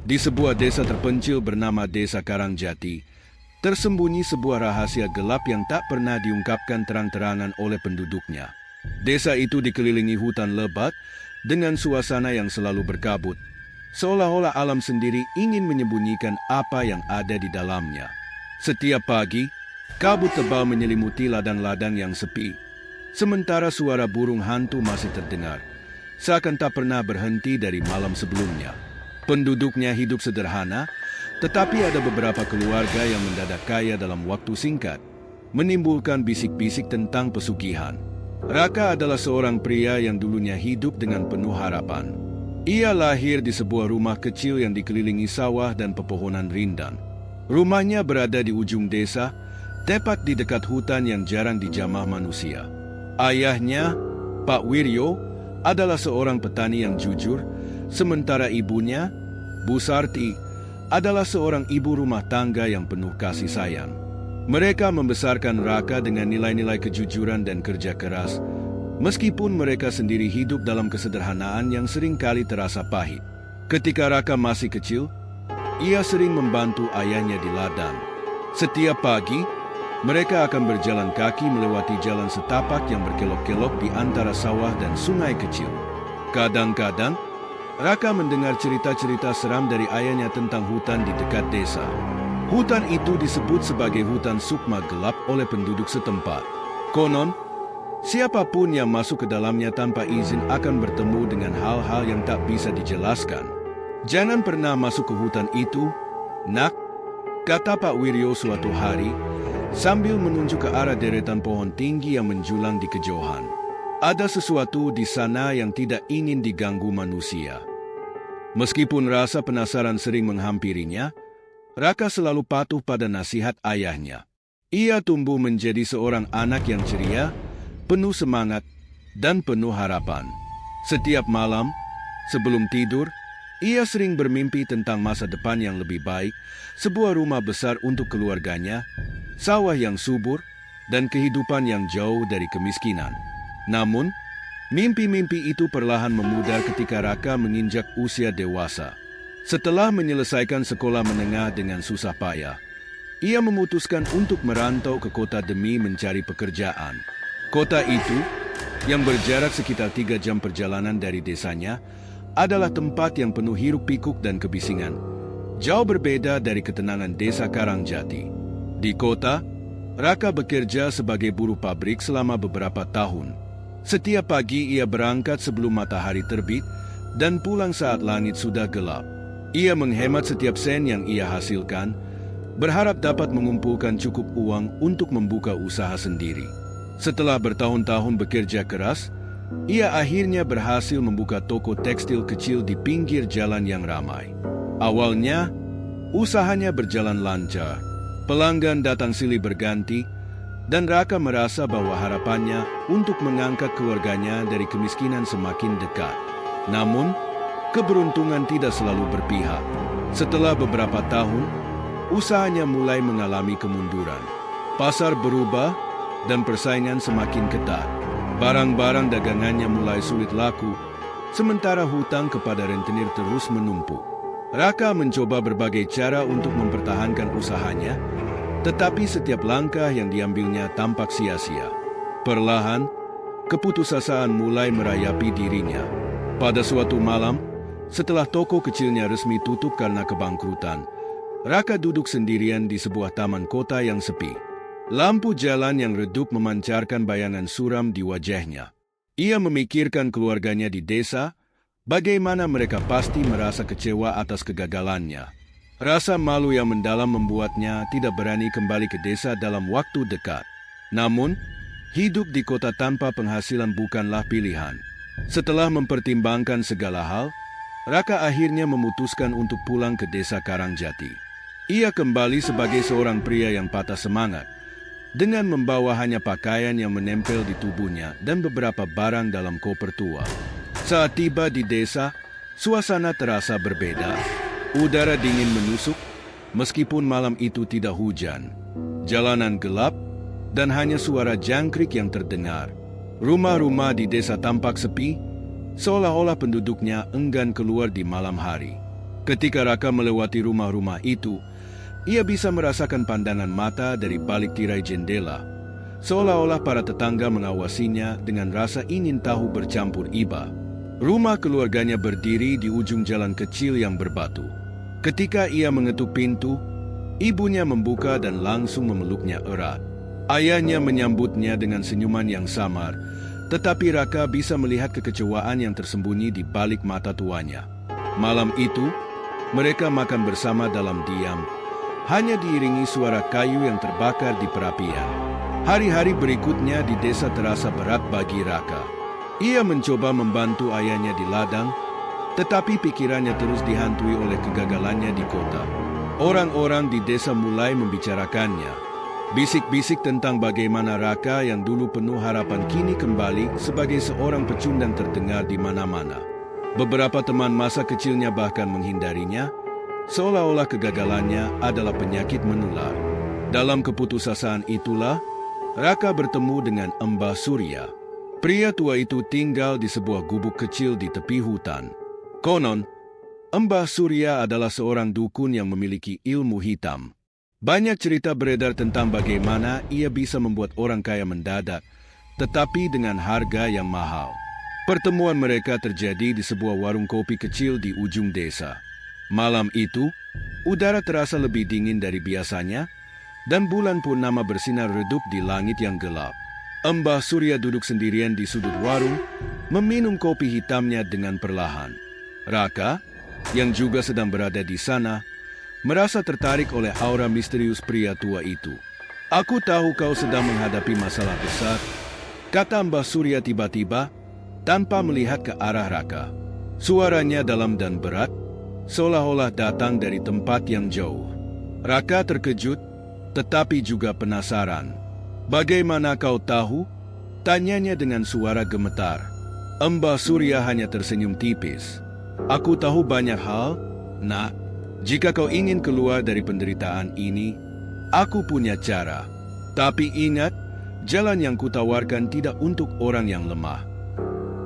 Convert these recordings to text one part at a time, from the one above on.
Di sebuah desa terpencil bernama Desa Karangjati, tersembunyi sebuah rahasia gelap yang tak pernah diungkapkan terang-terangan oleh penduduknya. Desa itu dikelilingi hutan lebat dengan suasana yang selalu berkabut, seolah-olah alam sendiri ingin menyembunyikan apa yang ada di dalamnya. Setiap pagi, kabut tebal menyelimuti ladang-ladang yang sepi, sementara suara burung hantu masih terdengar, seakan tak pernah berhenti dari malam sebelumnya. Penduduknya hidup sederhana, tetapi ada beberapa keluarga yang mendadak kaya dalam waktu singkat, menimbulkan bisik-bisik tentang pesugihan. Raka adalah seorang pria yang dulunya hidup dengan penuh harapan. Ia lahir di sebuah rumah kecil yang dikelilingi sawah dan pepohonan rindang. Rumahnya berada di ujung desa, tepat di dekat hutan yang jarang dijamah manusia. Ayahnya, Pak Wiryo, adalah seorang petani yang jujur, sementara ibunya, Bu Sarti, adalah seorang ibu rumah tangga yang penuh kasih sayang. Mereka membesarkan Raka dengan nilai-nilai kejujuran dan kerja keras, meskipun mereka sendiri hidup dalam kesederhanaan yang seringkali terasa pahit. Ketika Raka masih kecil, ia sering membantu ayahnya di ladang. Setiap pagi, mereka akan berjalan kaki melewati jalan setapak yang berkelok-kelok di antara sawah dan sungai kecil. Kadang-kadang, Raka mendengar cerita-cerita seram dari ayahnya tentang hutan di dekat desa. Hutan itu disebut sebagai hutan sukma gelap oleh penduduk setempat. Konon, siapapun yang masuk ke dalamnya tanpa izin akan bertemu dengan hal-hal yang tak bisa dijelaskan. Jangan pernah masuk ke hutan itu, nak, kata Pak Wiryo suatu hari, sambil menunjuk ke arah deretan pohon tinggi yang menjulang di kejauhan. Ada sesuatu di sana yang tidak ingin diganggu manusia. Meskipun rasa penasaran sering menghampirinya, Raka selalu patuh pada nasihat ayahnya. Ia tumbuh menjadi seorang anak yang ceria, penuh semangat, dan penuh harapan. Setiap malam, sebelum tidur, ia sering bermimpi tentang masa depan yang lebih baik, sebuah rumah besar untuk keluarganya, sawah yang subur, dan kehidupan yang jauh dari kemiskinan. Namun, mimpi-mimpi itu perlahan memudar ketika Raka menginjak usia dewasa. Setelah menyelesaikan sekolah menengah dengan susah payah, ia memutuskan untuk merantau ke kota demi mencari pekerjaan. Kota itu, yang berjarak sekitar 3 jam perjalanan dari desanya, adalah tempat yang penuh hiruk-pikuk dan kebisingan, jauh berbeda dari ketenangan Desa Karangjati. Di kota, Raka bekerja sebagai buruh pabrik selama beberapa tahun. Setiap pagi ia berangkat sebelum matahari terbit dan pulang saat langit sudah gelap. Ia menghemat setiap sen yang ia hasilkan, berharap dapat mengumpulkan cukup uang untuk membuka usaha sendiri. Setelah bertahun-tahun bekerja keras, ia akhirnya berhasil membuka toko tekstil kecil di pinggir jalan yang ramai. Awalnya, usahanya berjalan lancar. Pelanggan datang silih berganti, dan Raka merasa bahwa harapannya untuk mengangkat keluarganya dari kemiskinan semakin dekat. Namun, keberuntungan tidak selalu berpihak. Setelah beberapa tahun, usahanya mulai mengalami kemunduran. Pasar berubah dan persaingan semakin ketat. Barang-barang dagangannya mulai sulit laku, sementara hutang kepada rentenir terus menumpuk. Raka mencoba berbagai cara untuk mempertahankan usahanya, tetapi setiap langkah yang diambilnya tampak sia-sia. Perlahan, keputusasaan mulai merayapi dirinya. Pada suatu malam, setelah toko kecilnya resmi tutup karena kebangkrutan, Raka duduk sendirian di sebuah taman kota yang sepi. Lampu jalan yang redup memancarkan bayangan suram di wajahnya. Ia memikirkan keluarganya di desa, bagaimana mereka pasti merasa kecewa atas kegagalannya. Rasa malu yang mendalam membuatnya tidak berani kembali ke desa dalam waktu dekat. Namun, hidup di kota tanpa penghasilan bukanlah pilihan. Setelah mempertimbangkan segala hal, Raka akhirnya memutuskan untuk pulang ke Desa Karangjati. Ia kembali sebagai seorang pria yang patah semangat, dengan membawa hanya pakaian yang menempel di tubuhnya dan beberapa barang dalam koper tua. Saat tiba di desa, suasana terasa berbeda. Udara dingin menusuk, meskipun malam itu tidak hujan. Jalanan gelap, dan hanya suara jangkrik yang terdengar. Rumah-rumah di desa tampak sepi, seolah-olah penduduknya enggan keluar di malam hari. Ketika Raka melewati rumah-rumah itu, ia bisa merasakan pandangan mata dari balik tirai jendela, seolah-olah para tetangga mengawasinya dengan rasa ingin tahu bercampur iba. Rumah keluarganya berdiri di ujung jalan kecil yang berbatu. Ketika ia mengetuk pintu, ibunya membuka dan langsung memeluknya erat. Ayahnya menyambutnya dengan senyuman yang samar, tetapi Raka bisa melihat kekecewaan yang tersembunyi di balik mata tuanya. Malam itu, mereka makan bersama dalam diam, hanya diiringi suara kayu yang terbakar di perapian. Hari-hari berikutnya di desa terasa berat bagi Raka. Ia mencoba membantu ayahnya di ladang, tetapi pikirannya terus dihantui oleh kegagalannya di kota. Orang-orang di desa mulai membicarakannya. Bisik-bisik tentang bagaimana Raka yang dulu penuh harapan kini kembali sebagai seorang pecundang terdengar di mana-mana. Beberapa teman masa kecilnya bahkan menghindarinya, seolah-olah kegagalannya adalah penyakit menular. Dalam keputusasaan itulah, Raka bertemu dengan Mbah Surya. Pria tua itu tinggal di sebuah gubuk kecil di tepi hutan. Konon, Mbah Surya adalah seorang dukun yang memiliki ilmu hitam. Banyak cerita beredar tentang bagaimana ia bisa membuat orang kaya mendadak, tetapi dengan harga yang mahal. Pertemuan mereka terjadi di sebuah warung kopi kecil di ujung desa. Malam itu, udara terasa lebih dingin dari biasanya, dan bulan purnama bersinar redup di langit yang gelap. Mbah Surya duduk sendirian di sudut warung, meminum kopi hitamnya dengan perlahan. Raka, yang juga sedang berada di sana, merasa tertarik oleh aura misterius pria tua itu. "Aku tahu kau sedang menghadapi masalah besar," kata Mbah Surya tiba-tiba, tanpa melihat ke arah Raka. Suaranya dalam dan berat, seolah-olah datang dari tempat yang jauh. Raka terkejut, tetapi juga penasaran. "Bagaimana kau tahu?" tanyanya dengan suara gemetar. Mbah Surya hanya tersenyum tipis. "Aku tahu banyak hal, Nak. Jika kau ingin keluar dari penderitaan ini, aku punya cara. Tapi ingat, jalan yang kutawarkan tidak untuk orang yang lemah."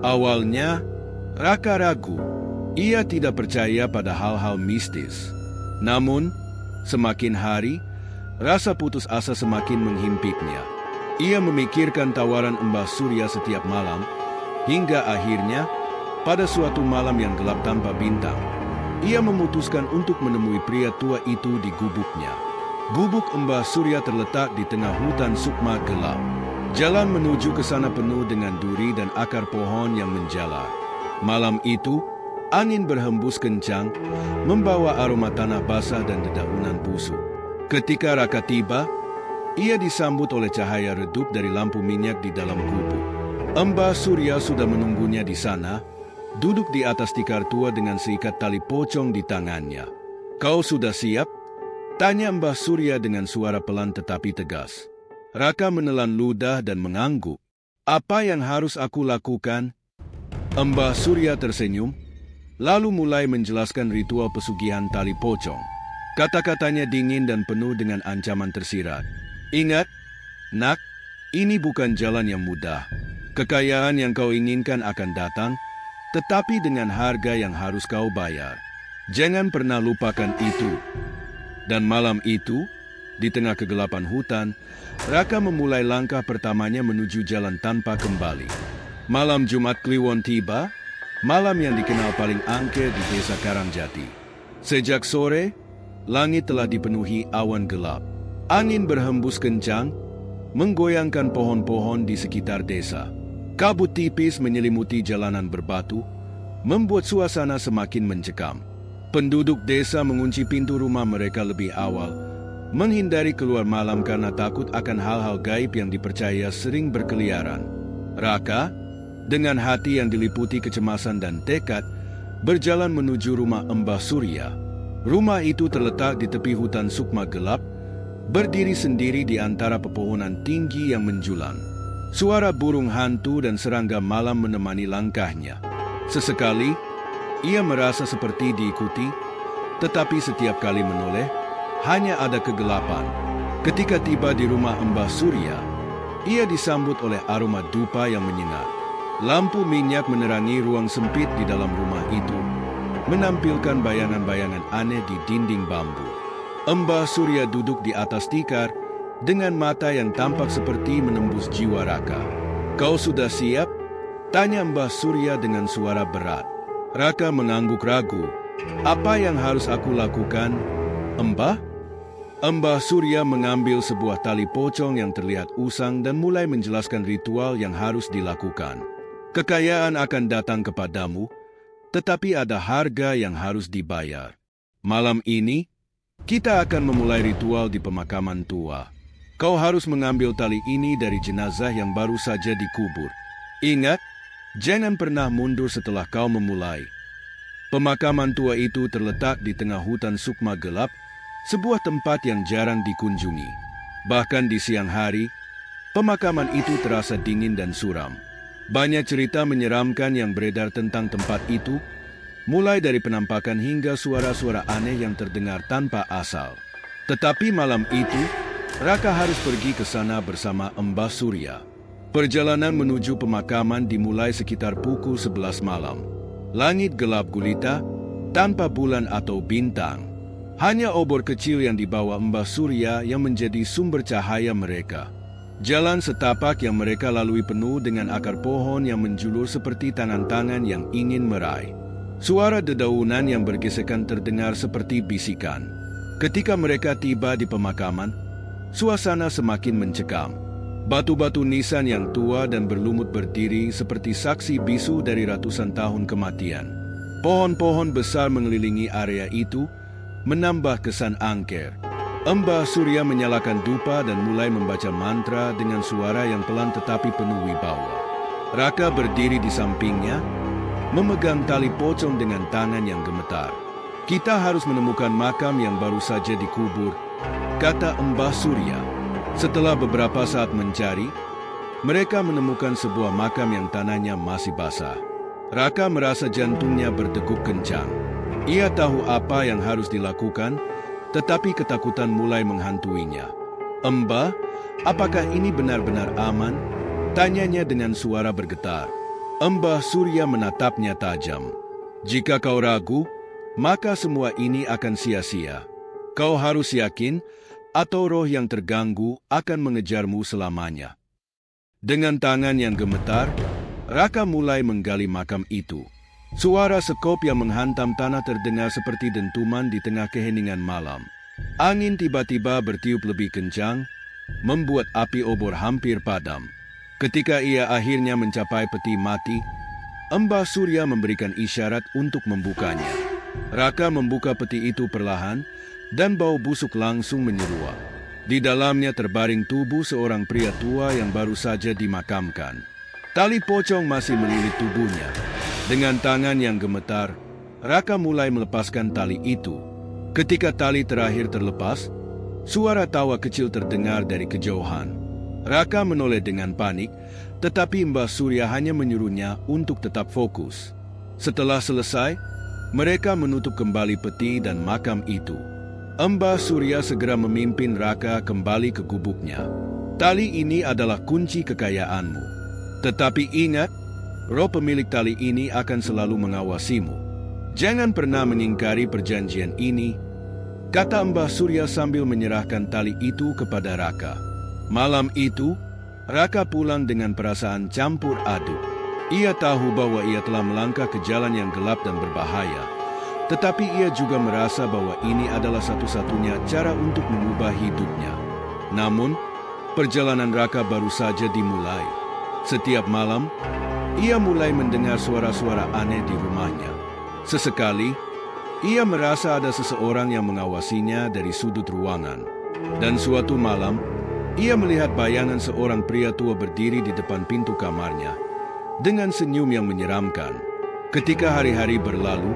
Awalnya, Raka ragu. Ia tidak percaya pada hal-hal mistis. Namun, semakin hari, rasa putus asa semakin menghimpitnya. Ia memikirkan tawaran Mbah Surya setiap malam, hingga akhirnya, pada suatu malam yang gelap tanpa bintang, ia memutuskan untuk menemui pria tua itu di gubuknya. Gubuk Mbah Surya terletak di tengah hutan sukma gelap. Jalan menuju ke sana penuh dengan duri dan akar pohon yang menjalar. Malam itu, angin berhembus kencang, membawa aroma tanah basah dan dedaunan busuk. Ketika Raka tiba, ia disambut oleh cahaya redup dari lampu minyak di dalam gubuk. Mbah Surya sudah menunggunya di sana, duduk di atas tikar tua dengan seikat tali pocong di tangannya. "Kau sudah siap?" tanya Mbah Surya dengan suara pelan tetapi tegas. Raka menelan ludah dan mengangguk. "Apa yang harus aku lakukan?" Mbah Surya tersenyum, lalu mulai menjelaskan ritual pesugihan tali pocong. Kata-katanya dingin dan penuh dengan ancaman tersirat. "Ingat, Nak, ini bukan jalan yang mudah. Kekayaan yang kau inginkan akan datang, tetapi dengan harga yang harus kau bayar. Jangan pernah lupakan itu." Dan malam itu, di tengah kegelapan hutan, Raka memulai langkah pertamanya menuju jalan tanpa kembali. Malam Jumat Kliwon tiba, malam yang dikenal paling angker di desa Karangjati. Sejak sore, langit telah dipenuhi awan gelap. Angin berhembus kencang, menggoyangkan pohon-pohon di sekitar desa. Kabut tipis menyelimuti jalanan berbatu, membuat suasana semakin mencekam. Penduduk desa mengunci pintu rumah mereka lebih awal, menghindari keluar malam karena takut akan hal-hal gaib yang dipercaya sering berkeliaran. Raka, dengan hati yang diliputi kecemasan dan tekad, berjalan menuju rumah Mbah Surya. Rumah itu terletak di tepi hutan sukma gelap, berdiri sendiri di antara pepohonan tinggi yang menjulang. Suara burung hantu dan serangga malam menemani langkahnya. Sesekali, ia merasa seperti diikuti, tetapi setiap kali menoleh, hanya ada kegelapan. Ketika tiba di rumah Mbah Surya, ia disambut oleh aroma dupa yang menyengat. Lampu minyak menerangi ruang sempit di dalam rumah itu. menampilkan bayangan-bayangan aneh di dinding bambu. Mbah Surya duduk di atas tikar dengan mata yang tampak seperti menembus jiwa Raka. "Kau sudah siap?" tanya Mbah Surya dengan suara berat. Raka mengangguk ragu. "Apa yang harus aku lakukan, Mbah?" Mbah Surya mengambil sebuah tali pocong yang terlihat usang dan mulai menjelaskan ritual yang harus dilakukan. "Kekayaan akan datang kepadamu, tetapi ada harga yang harus dibayar. Malam ini, kita akan memulai ritual di pemakaman tua. Kau harus mengambil tali ini dari jenazah yang baru saja dikubur. Ingat, jangan pernah mundur setelah kau memulai." Pemakaman tua itu terletak di tengah hutan sukma gelap, sebuah tempat yang jarang dikunjungi. Bahkan di siang hari, pemakaman itu terasa dingin dan suram. Banyak cerita menyeramkan yang beredar tentang tempat itu, mulai dari penampakan hingga suara-suara aneh yang terdengar tanpa asal. Tetapi malam itu, Raka harus pergi ke sana bersama Mbah Surya. Perjalanan menuju pemakaman dimulai sekitar pukul 11 malam. Langit gelap gulita, tanpa bulan atau bintang. Hanya obor kecil yang dibawa Mbah Surya yang menjadi sumber cahaya mereka. Jalan setapak yang mereka lalui penuh dengan akar pohon yang menjulur seperti tangan-tangan yang ingin meraih. Suara dedaunan yang bergesekan terdengar seperti bisikan. Ketika mereka tiba di pemakaman, suasana semakin mencekam. Batu-batu nisan yang tua dan berlumut berdiri seperti saksi bisu dari ratusan tahun kematian. Pohon-pohon besar mengelilingi area itu, menambah kesan angker. Mbah Surya menyalakan dupa dan mulai membaca mantra dengan suara yang pelan tetapi penuh wibawa. Raka berdiri di sampingnya, memegang tali pocong dengan tangan yang gemetar. "Kita harus menemukan makam yang baru saja dikubur," kata Mbah Surya. Setelah beberapa saat mencari, mereka menemukan sebuah makam yang tanahnya masih basah. Raka merasa jantungnya berdegup kencang. Ia tahu apa yang harus dilakukan, tetapi ketakutan mulai menghantuinya. "Mbah, apakah ini benar-benar aman?" tanyanya dengan suara bergetar. Mbah Surya menatapnya tajam. "Jika kau ragu, maka semua ini akan sia-sia. Kau harus yakin, atau roh yang terganggu akan mengejarmu selamanya." Dengan tangan yang gemetar, Raka mulai menggali makam itu. Suara sekop yang menghantam tanah terdengar seperti dentuman di tengah keheningan malam. Angin tiba-tiba bertiup lebih kencang, membuat api obor hampir padam. Ketika ia akhirnya mencapai peti mati, Mbah Surya memberikan isyarat untuk membukanya. Raka membuka peti itu perlahan, dan bau busuk langsung menyeruak. Di dalamnya terbaring tubuh seorang pria tua yang baru saja dimakamkan. Tali pocong masih melilit tubuhnya. Dengan tangan yang gemetar, Raka mulai melepaskan tali itu. Ketika tali terakhir terlepas, suara tawa kecil terdengar dari kejauhan. Raka menoleh dengan panik, tetapi Mbah Surya hanya menyuruhnya untuk tetap fokus. Setelah selesai, mereka menutup kembali peti dan makam itu. Mbah Surya segera memimpin Raka kembali ke gubuknya. "Tali ini adalah kunci kekayaanmu. Tetapi ingat, roh pemilik tali ini akan selalu mengawasimu. Jangan pernah mengingkari perjanjian ini," kata Mbah Surya sambil menyerahkan tali itu kepada Raka. Malam itu, Raka pulang dengan perasaan campur aduk. Ia tahu bahwa ia telah melangkah ke jalan yang gelap dan berbahaya. Tetapi ia juga merasa bahwa ini adalah satu-satunya cara untuk mengubah hidupnya. Namun, perjalanan Raka baru saja dimulai. Setiap malam, ia mulai mendengar suara-suara aneh di rumahnya. Sesekali, ia merasa ada seseorang yang mengawasinya dari sudut ruangan. Dan suatu malam, ia melihat bayangan seorang pria tua berdiri di depan pintu kamarnya, dengan senyum yang menyeramkan. Ketika hari-hari berlalu,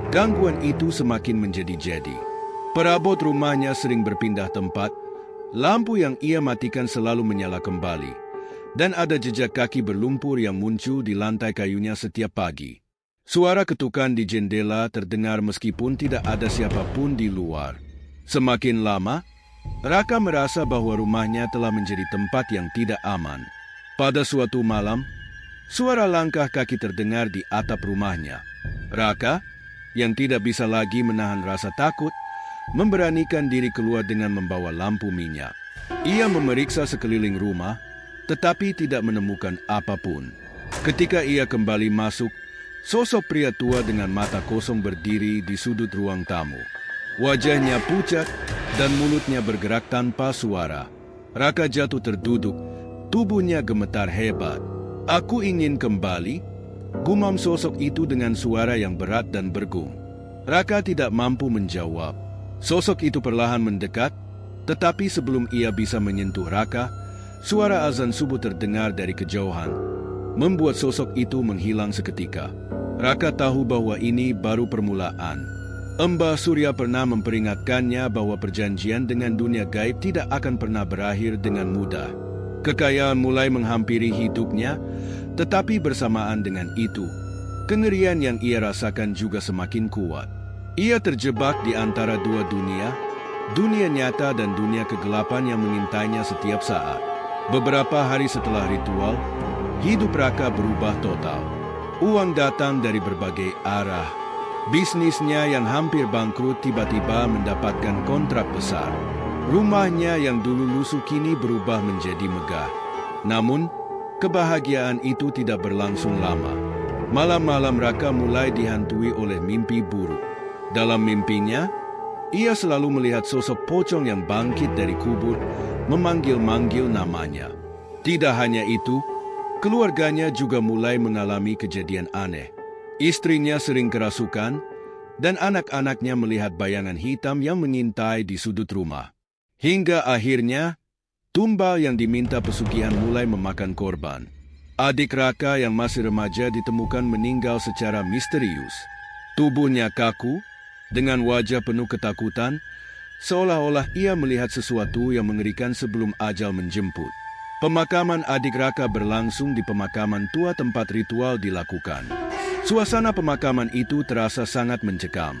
gangguan itu semakin menjadi-jadi. Perabot rumahnya sering berpindah tempat, lampu yang ia matikan selalu menyala kembali. Dan ada jejak kaki berlumpur yang muncul di lantai kayunya setiap pagi. Suara ketukan di jendela terdengar meskipun tidak ada siapapun di luar. Semakin lama, Raka merasa bahwa rumahnya telah menjadi tempat yang tidak aman. Pada suatu malam, suara langkah kaki terdengar di atap rumahnya. "Raka, yang tidak bisa lagi menahan rasa takut, memberanikan diri keluar dengan membawa lampu minyak. Ia memeriksa sekeliling rumah, tetapi tidak menemukan apapun. Ketika ia kembali masuk, sosok pria tua dengan mata kosong berdiri di sudut ruang tamu. Wajahnya pucat dan mulutnya bergerak tanpa suara. Raka jatuh terduduk, tubuhnya gemetar hebat. "Aku ingin kembali," gumam sosok itu dengan suara yang berat dan bergum. Raka tidak mampu menjawab. Sosok itu perlahan mendekat, tetapi sebelum ia bisa menyentuh Raka, suara azan subuh terdengar dari kejauhan, membuat sosok itu menghilang seketika. Raka tahu bahwa ini baru permulaan. Mbah Surya pernah memperingatkannya bahwa perjanjian dengan dunia gaib tidak akan pernah berakhir dengan mudah. Kekayaan mulai menghampiri hidupnya, tetapi bersamaan dengan itu, kengerian yang ia rasakan juga semakin kuat. Ia terjebak di antara dua dunia, dunia nyata dan dunia kegelapan yang mengintainya setiap saat. Beberapa hari setelah ritual, hidup Raka berubah total. Uang datang dari berbagai arah. Bisnisnya yang hampir bangkrut tiba-tiba mendapatkan kontrak besar. Rumahnya yang dulu lusuh kini berubah menjadi megah. Namun, kebahagiaan itu tidak berlangsung lama. Malam-malam Raka mulai dihantui oleh mimpi buruk. Dalam mimpinya, ia selalu melihat sosok pocong yang bangkit dari kubur, memanggil-manggil namanya. Tidak hanya itu, keluarganya juga mulai mengalami kejadian aneh. Istrinya sering kerasukan, dan anak-anaknya melihat bayangan hitam yang mengintai di sudut rumah. Hingga akhirnya, tumbal yang diminta pesugihan mulai memakan korban. Adik Raka yang masih remaja ditemukan meninggal secara misterius. Tubuhnya kaku, dengan wajah penuh ketakutan, seolah-olah ia melihat sesuatu yang mengerikan sebelum ajal menjemput. Pemakaman adik Raka berlangsung di pemakaman tua tempat ritual dilakukan. Suasana pemakaman itu terasa sangat mencekam.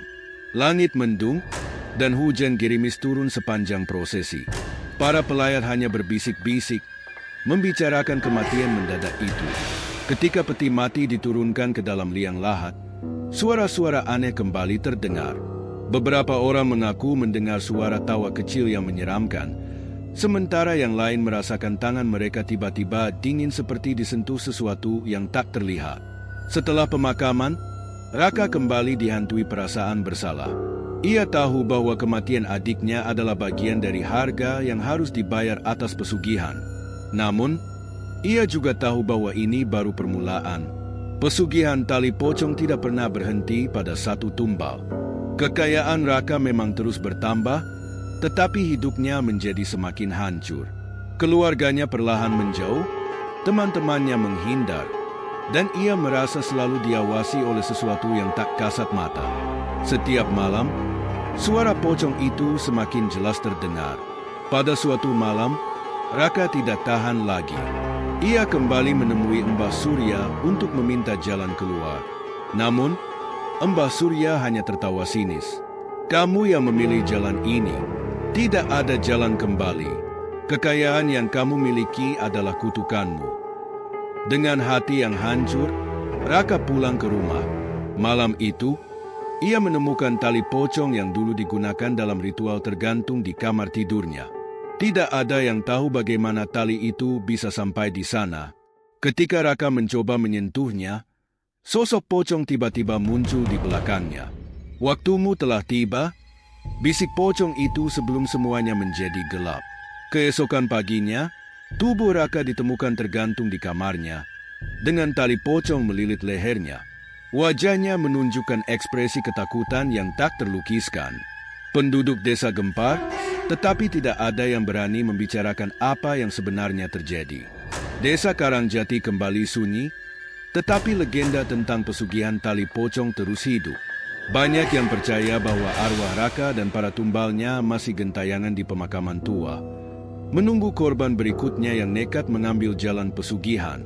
Langit mendung, dan hujan gerimis turun sepanjang prosesi. Para pelayat hanya berbisik-bisik, membicarakan kematian mendadak itu. Ketika peti mati diturunkan ke dalam liang lahat, suara-suara aneh kembali terdengar. Beberapa orang mengaku mendengar suara tawa kecil yang menyeramkan, sementara yang lain merasakan tangan mereka tiba-tiba dingin seperti disentuh sesuatu yang tak terlihat. Setelah pemakaman, Raka kembali dihantui perasaan bersalah. Ia tahu bahwa kematian adiknya adalah bagian dari harga yang harus dibayar atas pesugihan. Namun, ia juga tahu bahwa ini baru permulaan. Pesugihan tali pocong tidak pernah berhenti pada satu tumbal. Kekayaan Raka memang terus bertambah, tetapi hidupnya menjadi semakin hancur. Keluarganya perlahan menjauh, teman-temannya menghindar, dan ia merasa selalu diawasi oleh sesuatu yang tak kasat mata. Setiap malam, suara pocong itu semakin jelas terdengar. Pada suatu malam, Raka tidak tahan lagi. Ia kembali menemui Mbah Surya untuk meminta jalan keluar. Namun, Mbah Surya hanya tertawa sinis. "Kamu yang memilih jalan ini. Tidak ada jalan kembali. Kekayaan yang kamu miliki adalah kutukanmu." Dengan hati yang hancur, Raka pulang ke rumah. Malam itu, ia menemukan tali pocong yang dulu digunakan dalam ritual tergantung di kamar tidurnya. Tidak ada yang tahu bagaimana tali itu bisa sampai di sana. Ketika Raka mencoba menyentuhnya, sosok pocong tiba-tiba muncul di belakangnya. "Waktumu telah tiba," bisik pocong itu sebelum semuanya menjadi gelap. Keesokan paginya, tubuh Raka ditemukan tergantung di kamarnya, dengan tali pocong melilit lehernya. Wajahnya menunjukkan ekspresi ketakutan yang tak terlukiskan. Penduduk desa gempar, tetapi tidak ada yang berani membicarakan apa yang sebenarnya terjadi. Desa Karangjati kembali sunyi, tetapi legenda tentang pesugihan tali pocong terus hidup. Banyak yang percaya bahwa arwah Raka dan para tumbalnya masih gentayangan di pemakaman tua, menunggu korban berikutnya yang nekat mengambil jalan pesugihan.